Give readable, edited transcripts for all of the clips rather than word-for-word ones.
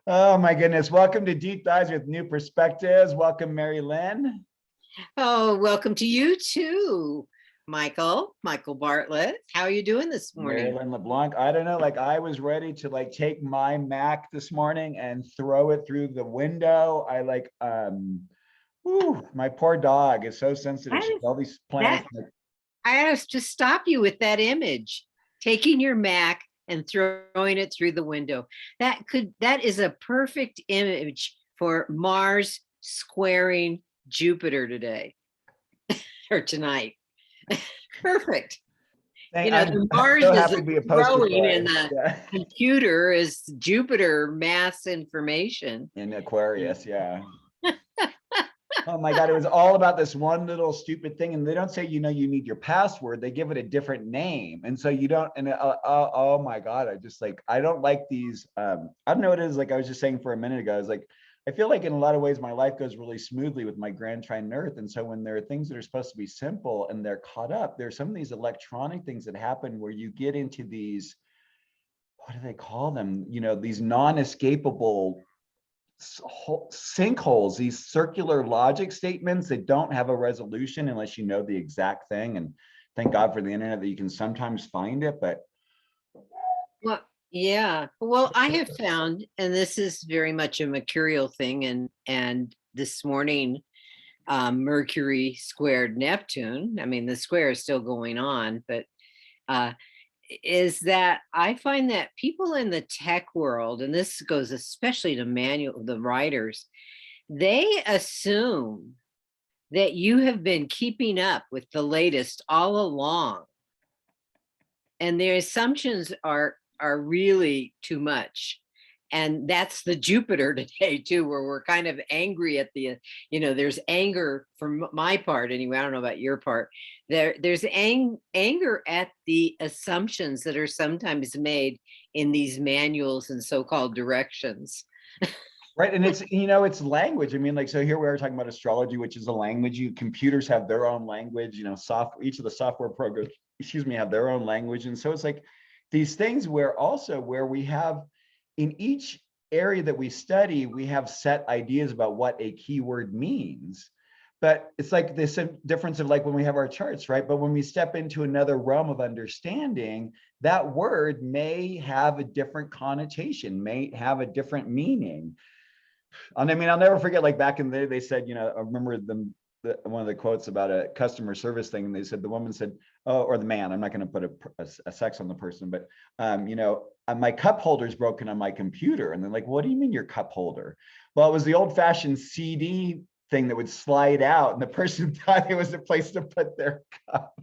Oh my goodness. Welcome to Deep Dives with New Perspectives. Welcome, Merrylin. Oh, welcome to you too, Michael Bartlett. How are you doing this morning? Merrylin LeBlanc. I don't know, like I was ready to like take my Mac this morning and throw it through the window. My poor dog is so sensitive. She has all these That planets. I have to stop you with that image, taking your Mac and throwing it through the window. That is a perfect image for Mars squaring Jupiter today or tonight. Perfect. The I'm Mars so is happy to be a poster growing boy. and the Yeah. computer is Jupiter mass information. In Aquarius, yeah. Oh my God, it was all about this one little stupid thing. And they don't say, you need your password. They give it a different name. And so you don't, oh my God, I don't like these. I don't know what it is. Like I was just saying for a minute ago, I was like, I feel like in a lot of ways, my life goes really smoothly with my grand trine Earth. And so when there are things that are supposed to be simple and they're caught up, there's some of these electronic things that happen where you get into these, what do they call them? These non-escapable sinkholes, these circular logic statements that don't have a resolution unless you know the exact thing. And thank God for the internet that you can sometimes find it. But Well, yeah. Well, I have found, and this is very much a mercurial thing, and this morning, Mercury squared Neptune. I mean, the square is still going on, but is that I find that people in the tech world, and this goes especially to the writers, they assume that you have been keeping up with the latest all along. And their assumptions are really too much. And that's the Jupiter today too, where we're kind of angry at there's anger from my part anyway. I don't know about your part. There's anger at the assumptions that are sometimes made in these manuals and so-called directions. right, and it's language. I mean, like, so here we are talking about astrology, which is a language. Computers have their own language. Each of the software programs, have their own language. And so it's like these things where we have in each area that we study, we have set ideas about what a keyword means. But it's like this difference of like when we have our charts, right? But when we step into another realm of understanding, that word may have a different connotation, may have a different meaning. And I mean, I'll never forget, like back in the day, they said, I remember one of the quotes about a customer service thing. And they said, the woman said, oh, or the man, I'm not going to put a sex on the person, but, my cup holder's broken on my computer. And they're like, what do you mean your cup holder? Well, it was the old fashioned CD thing that would slide out. And the person thought it was a place to put their cup.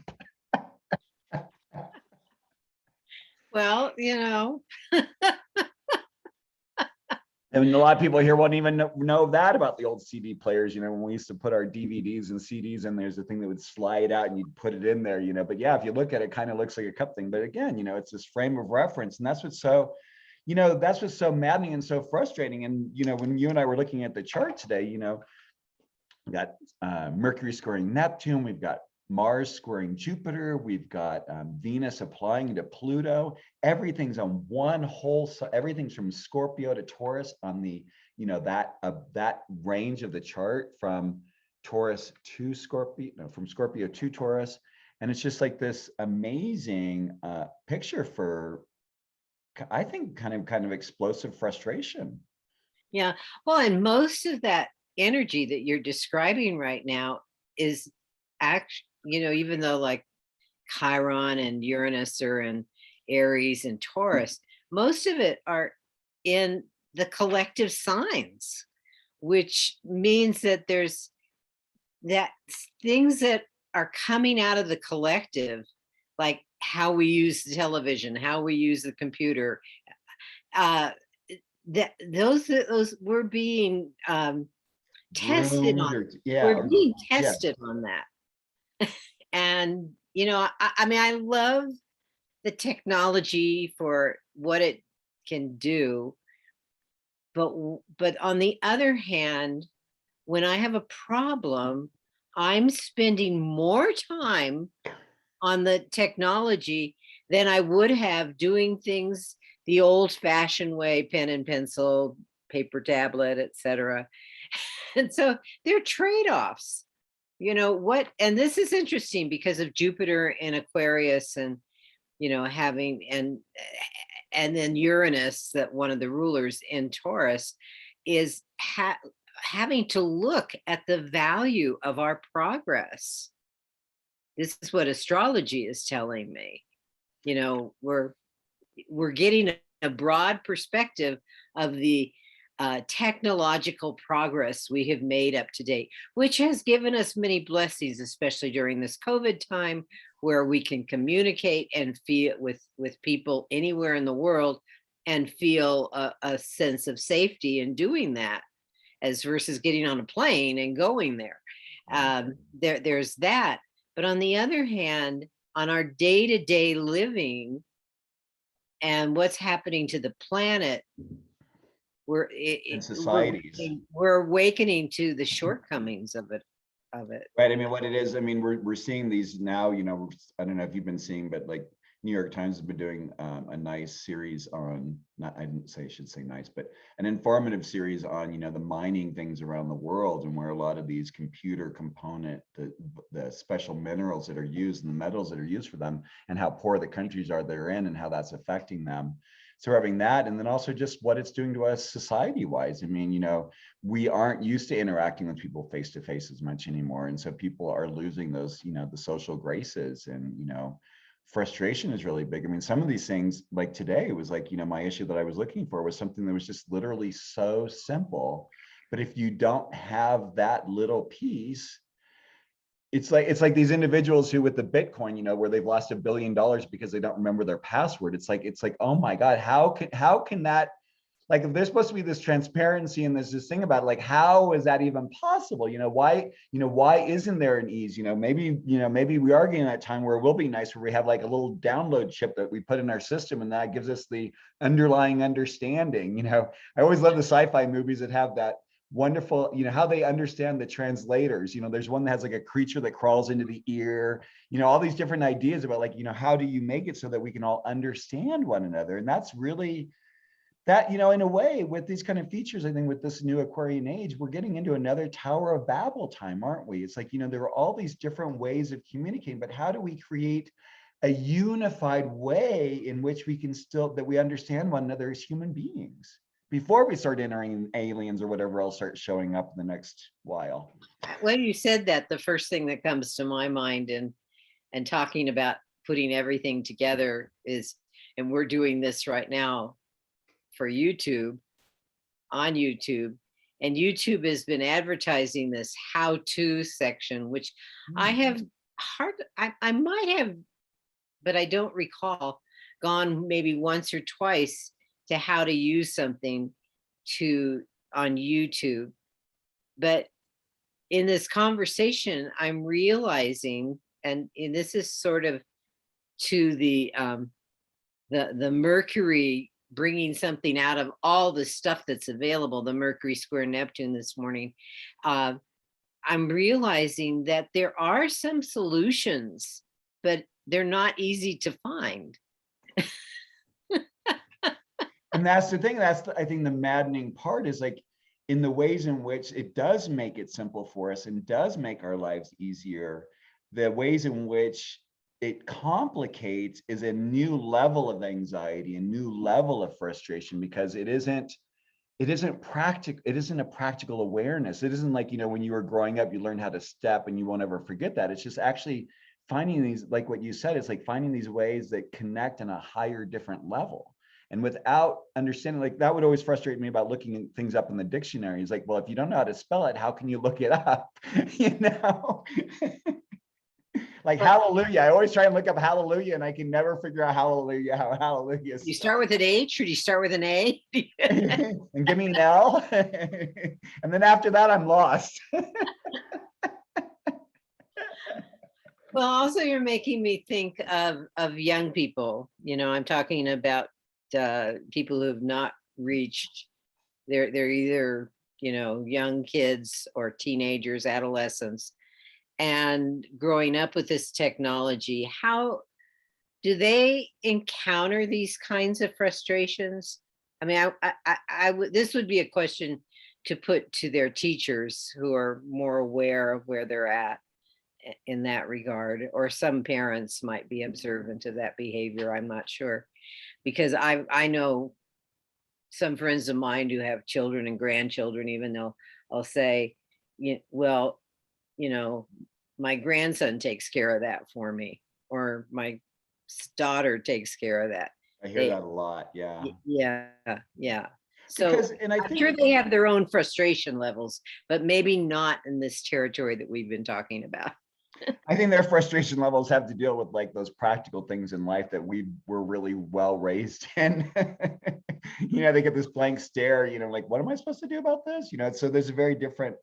Well, And a lot of people here won't even know that about the old CD players. When we used to put our DVDs and CDs in, there's a thing that would slide out and you'd put it in there, But yeah, if you look at it, kind of looks like a cup thing. But again, it's this frame of reference. And that's what's so maddening and so frustrating. And, when you and I were looking at the chart today, we got Mercury squaring Neptune. We've got Mars squaring Jupiter. We've got Venus applying into Pluto. Everything's on one whole. Everything's from Scorpio to Taurus on the that range of the chart from Taurus to Scorpio, from Scorpio to Taurus, and it's just like this amazing picture for, I think, kind of explosive frustration. Yeah. Well, and most of that energy that you're describing right now is actually, even though like Chiron and Uranus are in Aries and Taurus, most of it are in the collective signs, which means that there's things that are coming out of the collective, like how we use the television, how we use the computer. Those we're being tested on. We're being tested on that. And, I mean, I love the technology for what it can do. But on the other hand, when I have a problem, I'm spending more time on the technology than I would have doing things the old fashioned way, pen and pencil, paper tablet, etc. And so there are trade-offs. And this is interesting because of Jupiter in Aquarius, and having and then Uranus, that one of the rulers in Taurus, is having to look at the value of our progress. This is what astrology is telling me. We're getting a broad perspective of the technological progress we have made up to date, which has given us many blessings, especially during this COVID time, where we can communicate and feel with people anywhere in the world and feel a sense of safety in doing that, as versus getting on a plane and going there. There's that. But on the other hand, on our day-to-day living and what's happening to the planet, And societies. we're awakening to the shortcomings of it. Right. I mean, what it is, I mean, we're seeing these now, I don't know if you've been seeing, but like New York Times has been doing a nice series on, I should say nice, but an informative series on, the mining things around the world, and where a lot of these computer component, the special minerals that are used and the metals that are used for them, and how poor the countries are they're in, and how that's affecting them. So having that, and then also just what it's doing to us society-wise. I mean, we aren't used to interacting with people face to face as much anymore, and so people are losing those, the social graces, and frustration is really big. I mean, some of these things, like today, was like, my issue that I was looking for was something that was just literally so simple, but if you don't have that little piece, it's like these individuals who with the Bitcoin, where they've lost $1 billion because they don't remember their password. It's like, oh my God, how can that, like, if there's supposed to be this transparency and there's this thing about it, like, how is that even possible? Why isn't there an ease? Maybe we are getting that time where it will be nice, where we have like a little download chip that we put in our system, and that gives us the underlying understanding. I always love the sci-fi movies that have that wonderful, how they understand the translators. There's one that has like a creature that crawls into the ear, all these different ideas about like, how do you make it so that we can all understand one another? And that's really that, in a way, with these kind of features, I think with this new Aquarian age, we're getting into another Tower of Babel time, aren't we? It's like, there are all these different ways of communicating, but how do we create a unified way in which we can that we understand one another as human beings before we start entering aliens or whatever else starts showing up in the next while? When you said that, the first thing that comes to my mind and talking about putting everything together is, and we're doing this right now for YouTube, on YouTube, and YouTube has been advertising this how-to section, which I have I might have, but I don't recall, gone maybe once or twice to how to use something on YouTube. But in this conversation, I'm realizing, and this is sort of to the Mercury bringing something out of all the stuff that's available, the Mercury square Neptune this morning. I'm realizing that there are some solutions, but they're not easy to find. And that's the thing, I think the maddening part is like, in the ways in which it does make it simple for us and does make our lives easier, the ways in which it complicates is a new level of anxiety, a new level of frustration, because it isn't practical. It isn't a practical awareness. It isn't like, when you were growing up, you learned how to step and you won't ever forget that. It's just actually finding these, like what you said, it's like finding these ways that connect on a higher, different level. And without understanding, like that would always frustrate me about looking things up in the dictionary. It's like, well, if you don't know how to spell it, how can you look it up? Like hallelujah. I always try and look up hallelujah, and I can never figure out how hallelujah is. You start with an H, or do you start with an A? And give me an L. And then after that, I'm lost. Well, also you're making me think of young people. I'm talking about people who have not reached, they're either, young kids or teenagers, adolescents, and growing up with this technology. How do they encounter these kinds of frustrations? I mean, I would, this would be a question to put to their teachers who are more aware of where they're at in that regard, or some parents might be observant of that behavior. I'm not sure, because I know some friends of mine who have children and grandchildren, even though I'll say, well, you know, my grandson takes care of that for me, or my daughter takes care of that. I hear They, that a lot. Yeah. yeah, yeah. So Because, and I I'm sure think, they have their own frustration levels, but maybe not in this territory that we've been talking about. I think their frustration levels have to deal with like those practical things in life that we were really well raised in. They get this blank stare, like, what am I supposed to do about this? So there's a very different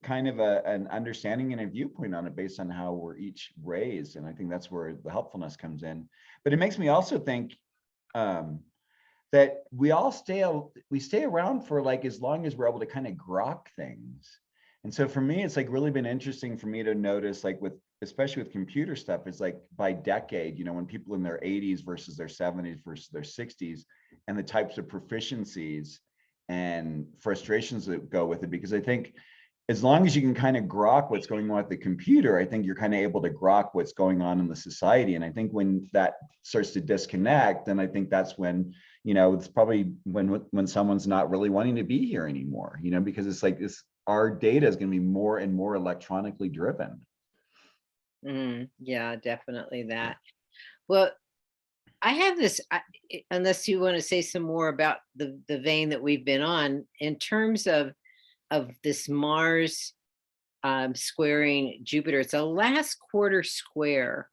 kind of an understanding and a viewpoint on it based on how we're each raised. And I think that's where the helpfulness comes in. But it makes me also think that we stay around for like as long as we're able to kind of grok things. And so for me, it's like really been interesting for me to notice, like especially with computer stuff, it's like by decade, when people in their 80s versus their 70s versus their 60s, and the types of proficiencies and frustrations that go with it. Because I think as long as you can kind of grok what's going on with the computer, I think you're kind of able to grok what's going on in the society. And I think when that starts to disconnect, then I think that's when, it's probably when someone's not really wanting to be here anymore, because it's like our data is going to be more and more electronically driven. Yeah, definitely that. Well, I have this, unless you want to say some more about the vein that we've been on, in terms of this Mars squaring Jupiter. It's a last quarter square.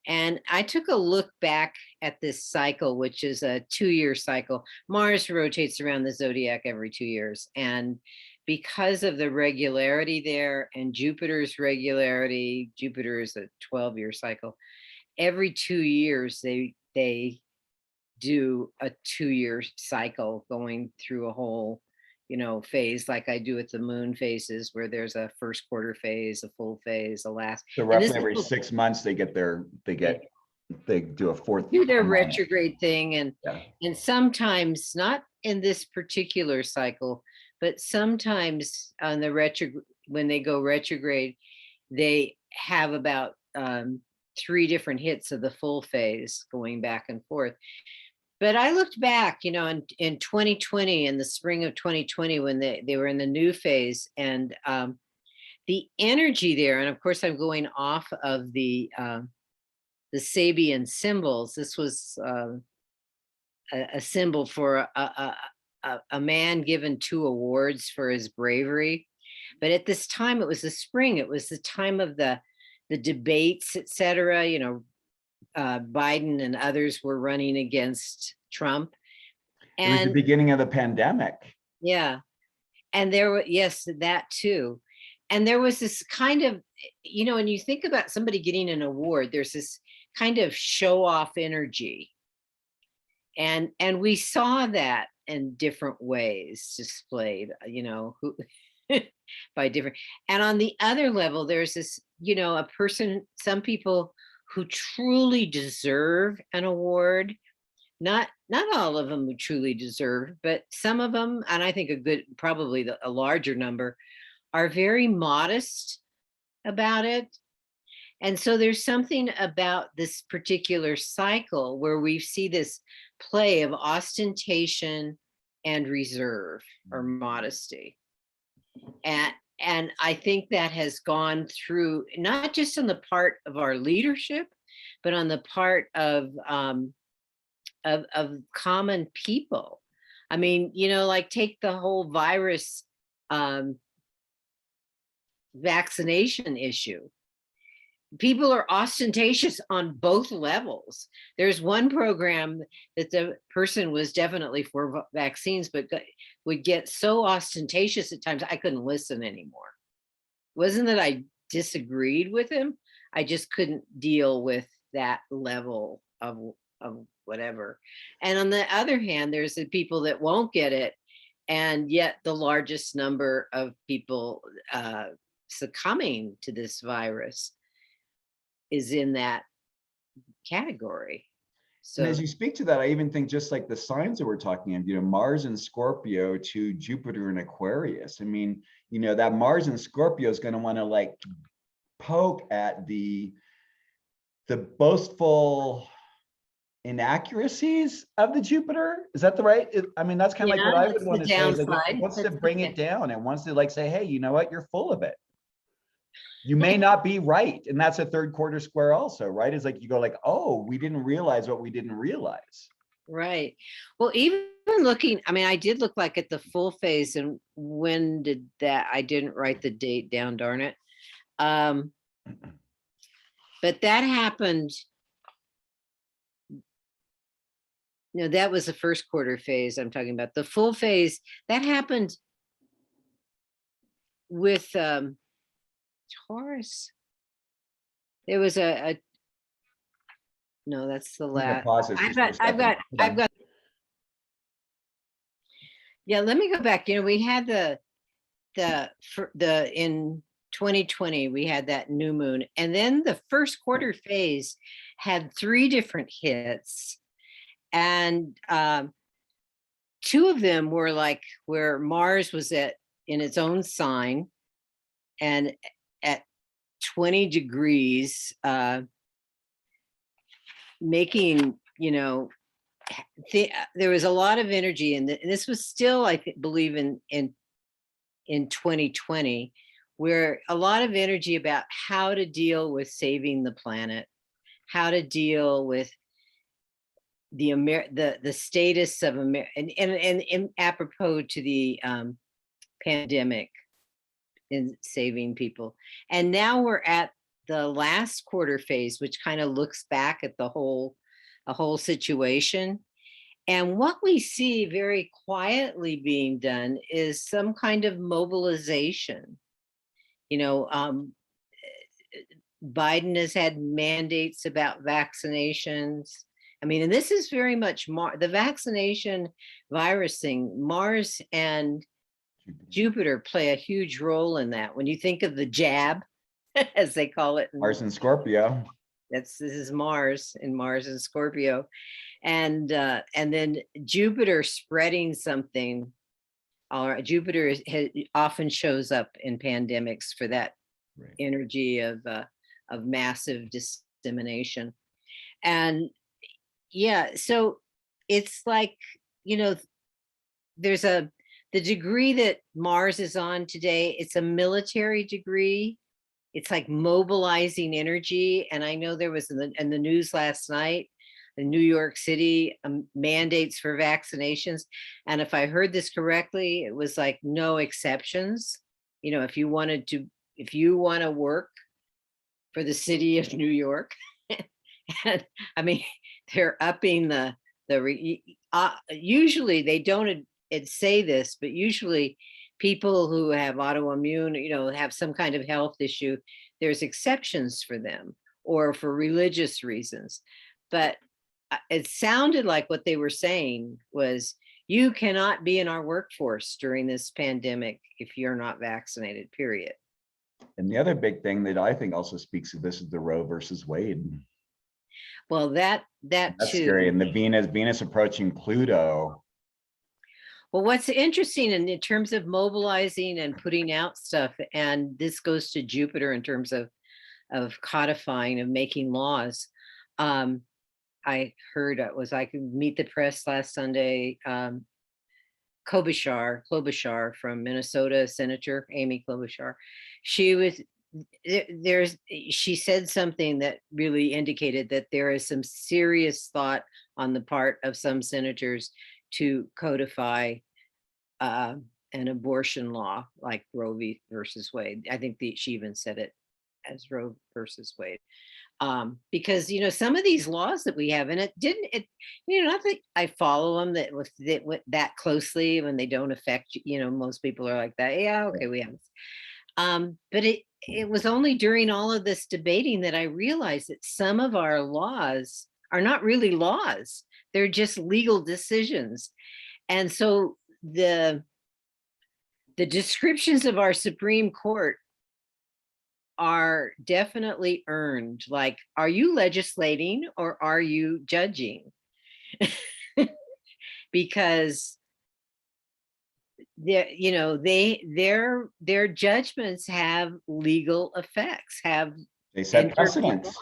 And I took a look back at this cycle, which is a 2-year cycle. Mars rotates around the zodiac every 2 years. And because of the regularity there and Jupiter's regularity, Jupiter is a 12-year cycle. Every 2 years, they do a 2-year cycle going through a whole phase, like I do with the moon phases, where there's a first quarter phase, a full phase, a last. So roughly every 6 months they do a fourth. Do their retrograde thing, and yeah. And sometimes, not in this particular cycle, but sometimes on the when they go retrograde, they have about 3 different hits of the full phase going back and forth. But I looked back, in 2020, in the spring of 2020, when they were in the new phase, and the energy there, and of course I'm going off of the Sabian symbols. This was a symbol for a man given 2 awards for his bravery. But at this time, it was the spring. It was the time of the debates, etc. Biden and others were running against Trump. And it was the beginning of the pandemic. Yeah. And there was, yes, that too. And there was this kind of, when you think about somebody getting an award, there's this kind of show off energy. And we saw that in different ways displayed, by different. And on the other level, there's this, a person, some people who truly deserve an award. Not all of them who truly deserve, but some of them, and I think probably a larger number, are very modest about it. And so there's something about this particular cycle where we see this play of ostentation and reserve or modesty. And I think that has gone through, not just on the part of our leadership, but on the part of common people. I mean, like take the whole virus vaccination issue. People are ostentatious on both levels. There's one program that the person was definitely for vaccines, but would get so ostentatious at times I couldn't listen anymore. It wasn't that I disagreed with him, I just couldn't deal with that level of whatever. And on the other hand, there's the people that won't get it, and yet the largest number of people succumbing to this virus is in that category. And as So you speak to that, I even think just like the signs that we're talking of, Mars in Scorpio to Jupiter in Aquarius. I mean, that Mars in Scorpio is going to want to like poke at the boastful inaccuracies of the Jupiter. Is that the right? I mean, that's kind of like what yeah, I would that's the want to say is like it downside. wants to That's bring it down and wants to like say, hey, you know what? You're full of it. You may not be right. And that's a third quarter square also, right? Is like you go like, oh, we didn't realize what we didn't realize. right. Well, even looking, I mean, I did look like at the full phase, and when did that? I didn't write the date down, darn it. But that happened. No, that was the first quarter phase I'm talking about. The full phase that happened with Taurus. There was a no, that's the I'm gonna last. pause this just for a second. I've got. Yeah, let me go back. We had the in 2020 we had that new moon, and then the first quarter phase had 3 different hits, and two of them were like where Mars was in its own sign and at 20 degrees, making, there was a lot of energy, and this was still, I believe, in 2020, where a lot of energy about how to deal with saving the planet, how to deal with the status of America, and apropos to the pandemic in saving people. And now we're at the last quarter phase, which kind of looks back at the whole situation. And what we see very quietly being done is some kind of mobilization. Biden has had mandates about vaccinations. I mean, and this is very much the vaccination virus thing. Mars and Jupiter play a huge role in that. When you think of the jab, as they call it, Mars in Scorpio. this is Mars and Scorpio, and then Jupiter spreading something. Jupiter often shows up in pandemics for that energy of massive dissemination. And yeah, so it's like, there's the degree that Mars is on today, it's a military degree. It's like mobilizing energy. And I know there was in the news last night, in New York City, mandates for vaccinations. And if I heard this correctly, it was like no exceptions. If you want to work for the city of New York, and I mean, they're upping usually they don't say this, but usually people who have autoimmune, have some kind of health issue, there's exceptions for them or for religious reasons. But it sounded like what they were saying was, you cannot be in our workforce during this pandemic if you're not vaccinated, period. And the other big thing that I think also speaks of this is the Roe versus Wade. Well, that's too scary. And the Venus approaching Pluto. Well, what's interesting in terms of mobilizing and putting out stuff, and this goes to Jupiter in terms of codifying, of making laws. I heard I could meet the press last Sunday. Klobuchar from Minnesota, Senator Amy Klobuchar. She said something that really indicated that there is some serious thought on the part of some senators to codify an abortion law like Roe versus Wade. I think she even said it as Roe versus Wade. Because some of these laws that we have, and not that I follow them that closely when they don't affect most people are like that. Yeah, okay, we have. But it was only during all of this debating that I realized that some of our laws are not really laws; they're just legal decisions. And so the descriptions of our Supreme Court are definitely earned. Like, are you legislating or are you judging? because their judgments have legal effects, have They set entered the laws. precedents.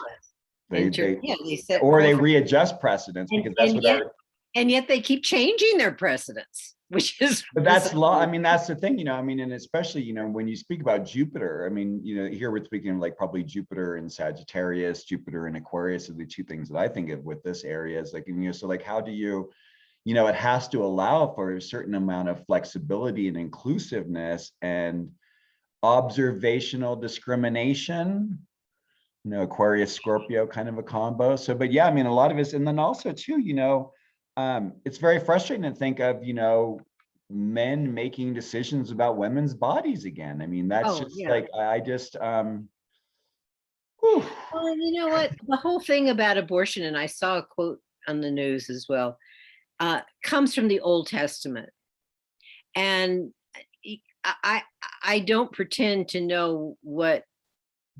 They Yeah, they set or they precedents. readjust precedents because that's what our. And yet they keep changing their precedents, which is But that's bizarre. law. I mean, that's the thing, I mean, and especially, when you speak about Jupiter, I mean, here we're speaking of like probably Jupiter in Sagittarius, Jupiter in Aquarius are the two things that I think of with this area is like, so like, how do you, it has to allow for a certain amount of flexibility and inclusiveness and observational discrimination, Aquarius, Scorpio kind of a combo. So, but yeah, I mean, a lot of it, and then also too, it's very frustrating to think of, men making decisions about women's bodies again. I mean, that's just like, I just, whew. Well, you know what? The whole thing about abortion, and I saw a quote on the news as well, comes from the Old Testament. And I don't pretend to know what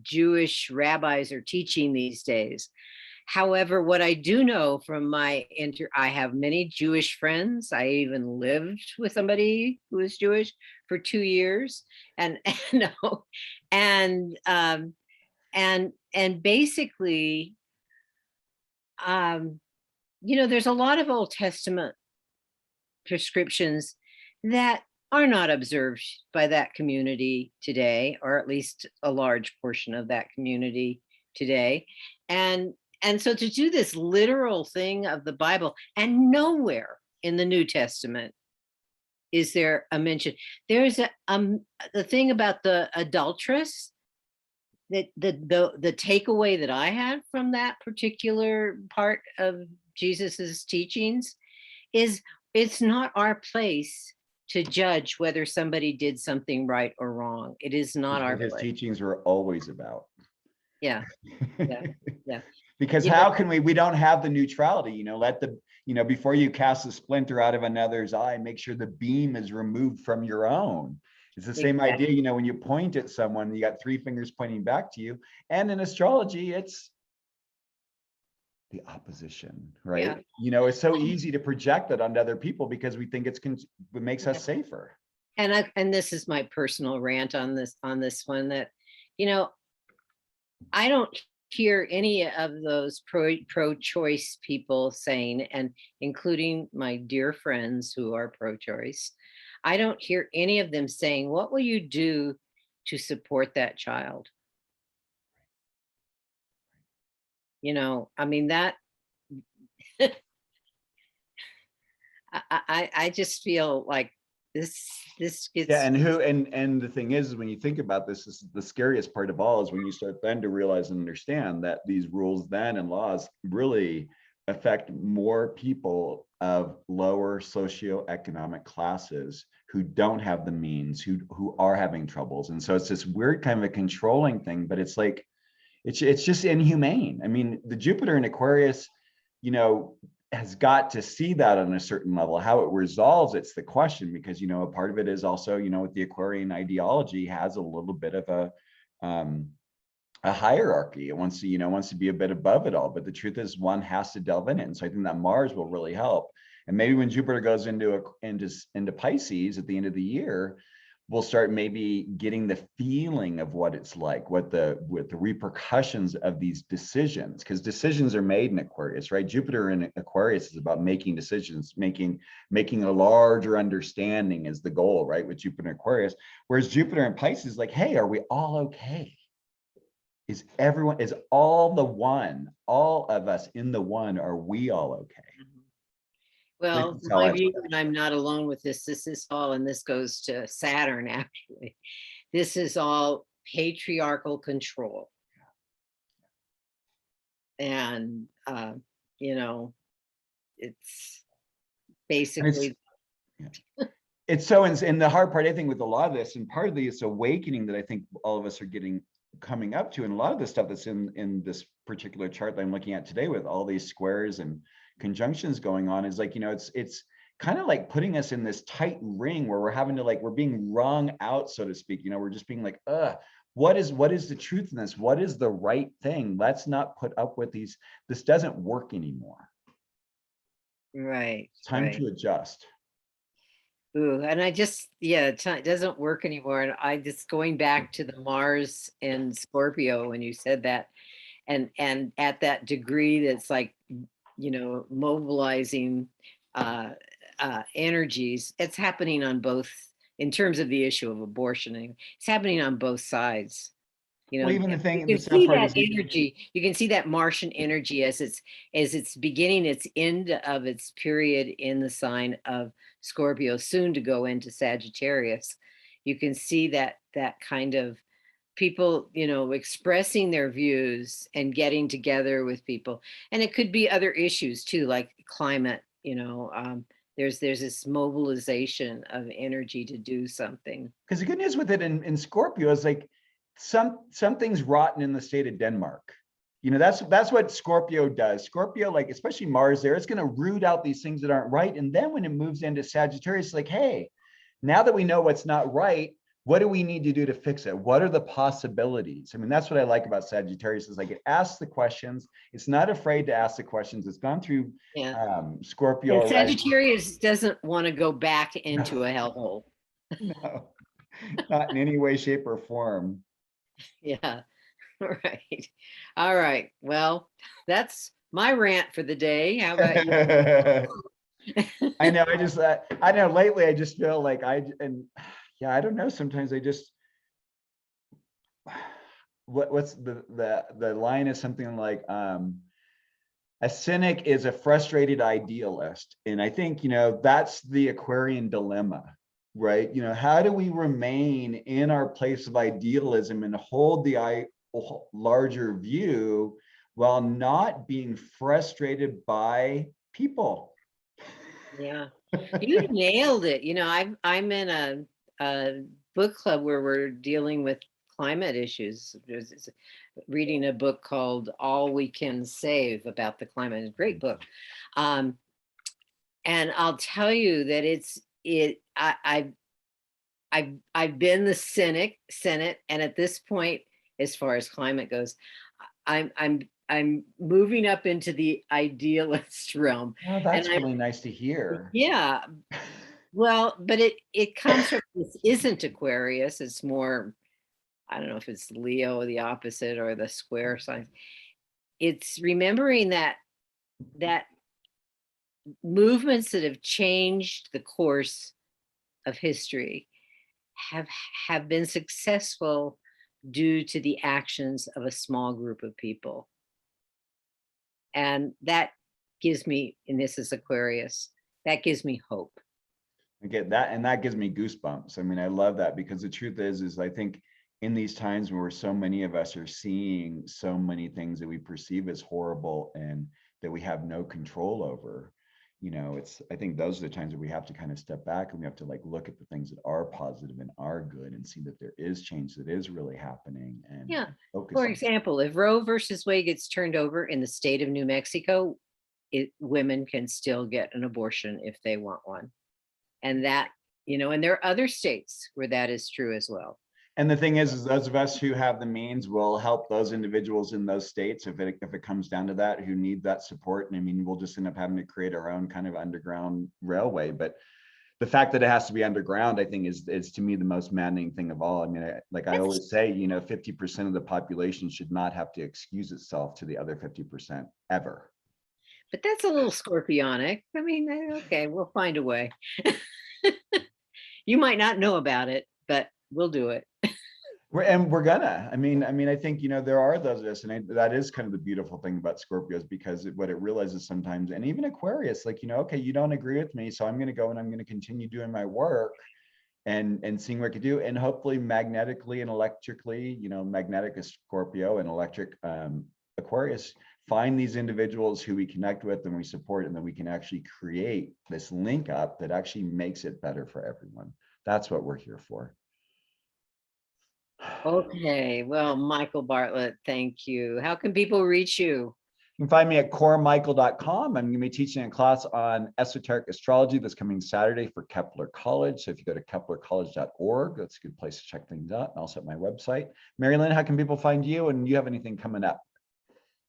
Jewish rabbis are teaching these days. However, what I do know from I have many Jewish friends. I even lived with somebody who was Jewish for 2 years, and and basically, there's a lot of Old Testament prescriptions that are not observed by that community today, or at least a large portion of that community today. And so to do this literal thing of the Bible, and nowhere in the New Testament is there a mention. There's the thing about the adulteress, that the takeaway that I had from that particular part of Jesus's teachings is it's not our place to judge whether somebody did something right or wrong. It is not our His place. teachings were always about. Yeah. Yeah. Because how can we don't have the neutrality, let the, before you cast a splinter out of another's eye, make sure the beam is removed from your own. It's the same idea, when you point at someone, you got 3 fingers pointing back to you. And in astrology, it's the opposition, right? It's so easy to project that onto other people because we think it makes us safer. And this is my personal rant on this one, that, I don't hear any of those pro-choice people saying, and including my dear friends who are pro-choice, I don't hear any of them saying, what will you do to support that child? I mean, that I just feel like this gets. Yeah, and the thing is when you think about this is the scariest part of all is when you start then to realize and understand that these rules then and laws really affect more people of lower socioeconomic classes who don't have the means, who are having troubles. And so it's this weird kind of a controlling thing, but it's like it's just inhumane. I mean, the Jupiter in Aquarius, has got to see that on a certain level. How it resolves, it's the question, because a part of it is also, with the Aquarian ideology has a little bit of a hierarchy. It wants to be a bit above it all. But the truth is, one has to delve in it. And so I think that Mars will really help. And maybe when Jupiter goes into Pisces at the end of the year, we'll start maybe getting the feeling of what it's like, with the repercussions of these decisions, because decisions are made in Aquarius, right? Jupiter in Aquarius is about making decisions, making a larger understanding is the goal, right? With Jupiter in Aquarius, whereas Jupiter in Pisces is like, hey, are we all okay? Is all of us in the one, are we all okay? Well, my view, and I'm not alone with this. This is all, and this goes to Saturn, actually. This is all patriarchal control. And, it's basically. It's so, and the hard part, I think, with a lot of this, and part of this awakening that I think all of us are coming up to, and a lot of the stuff that's in this particular chart that I'm looking at today with all these squares and conjunctions going on, is like, it's kind of like putting us in this tight ring where we're having to, we're being wrung out, so to speak. We're just being like, what is the truth in this? What is the right thing? Let's not put up with this doesn't work anymore. Right, It's time right. to adjust. Ooh, and I just, yeah, it doesn't work anymore. And I just going back to the Mars in Scorpio when you said that, and at that degree that's like, mobilizing uh energies. It's happening on both in terms of the issue of abortion. And it's happening on both sides. Well, even the You thing, the can sad see part that is, energy. You can see that Martian energy as it's beginning its end of its period in the sign of Scorpio, soon to go into Sagittarius. You can see that kind of people, expressing their views and getting together with people. And it could be other issues too, like climate. There's this mobilization of energy to do something. because the good news with it in Scorpio is like something's rotten in the state of Denmark. That's what Scorpio does. Scorpio, like especially Mars there, it's going to root out these things that aren't right. And then when it moves into Sagittarius, it's like, hey, now that we know what's not right, what do we need to do to fix it? What are the possibilities? I mean, that's what I like about Sagittarius is like it asks the questions. It's not afraid to ask the questions. It's gone through Yeah. Scorpio And already. Sagittarius doesn't want to go back into a hellhole. No, not in any way, shape, or form. Yeah. All right. All right. Well, that's my rant for the day. How about you? I know. I know. Lately, I just feel like yeah, I don't know. Sometimes I just what's the line is something like a cynic is a frustrated idealist, and I think that's the Aquarian dilemma, right? How do we remain in our place of idealism and hold the larger view while not being frustrated by people? Yeah. You nailed it. I'm in a book club where we're dealing with climate issues. There's reading a book called All We Can Save about the climate. It's a great book. Um, and I'll tell you that I've been the Senate, and at this point, as far as climate goes, I'm moving up into the idealist realm, Oh, and that's really nice to hear. yeah. Well, but it comes from this isn't Aquarius. It's more, I don't know if it's Leo, the opposite, or the square sign. It's remembering that movements that have changed the course of history have have been successful due to the actions of a small group of people. And that gives me, and this is Aquarius, that gives me hope. I get that, and that gives me goosebumps. I mean, I love that because the truth is I think in these times where so many of us are seeing so many things that we perceive as horrible and that we have no control over, I think those are the times that we have to kind of step back and we have to like look at the things that are positive and are good and see that there is change that is really happening and Yeah. focus For on. example, if Roe versus Wade gets turned over in the state of New Mexico, women can still get an abortion if they want one. And and there are other states where that is true as well. And the thing is those of us who have the means will help those individuals in those states if it comes down to that, who need that support. And I mean, we'll just end up having to create our own kind of underground railway. But the fact that it has to be underground, I think, is to me the most maddening thing of all. I mean, I always say, 50% of the population should not have to excuse itself to the other 50% ever. But that's a little scorpionic. I mean, okay, we'll find a way. You might not know about it, but we'll do it. We're gonna. I think there are those of us, and that is kind of the beautiful thing about Scorpios because what it realizes sometimes, and even Aquarius, like okay, you don't agree with me, so I'm going to go and I'm going to continue doing my work, and seeing what I can do, and hopefully magnetically and electrically, magnetic is Scorpio and electric Aquarius, find these individuals who we connect with and we support, and then we can actually create this link up that actually makes it better for everyone. That's what we're here for. Okay. Well, Michael Bartlett, thank you. How can people reach you? You can find me at coremichael.com. I'm going to be teaching a class on esoteric astrology this coming Saturday for Kepler College. So if you go to keplercollege.org, that's a good place to check things out. And also at my website. Merrylin, how can people find you? And you have anything coming up?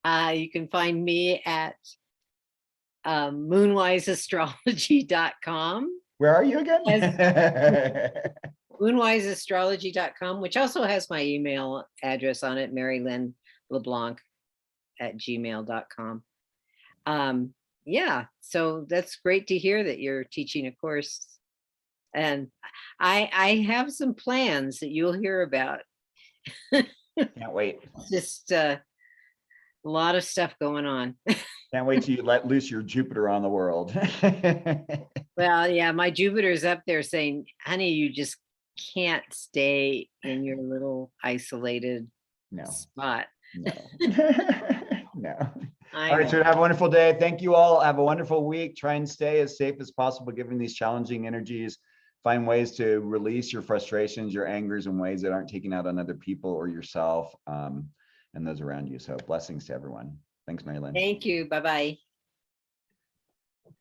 You can find me at moonwiseastrology.com. Where are you again? Moonwiseastrology.com, which also has my email address on it, Merrylin LeBlanc at gmail.com. Yeah, so that's great to hear that you're teaching a course. And I have some plans that you'll hear about. Can't wait. Just a lot of stuff going on. Can't wait till you let loose your Jupiter on the world. Well, yeah, my Jupiter's up there saying, honey, you just can't stay in your little isolated spot. No. No. I All right, know. so have a wonderful day. Thank you all. Have a wonderful week. Try and stay as safe as possible given these challenging energies. Find ways to release your frustrations, your angers in ways that aren't taking out on other people or yourself and those around you. So blessings to everyone. Thanks, Merrylin. Thank you. Bye-bye.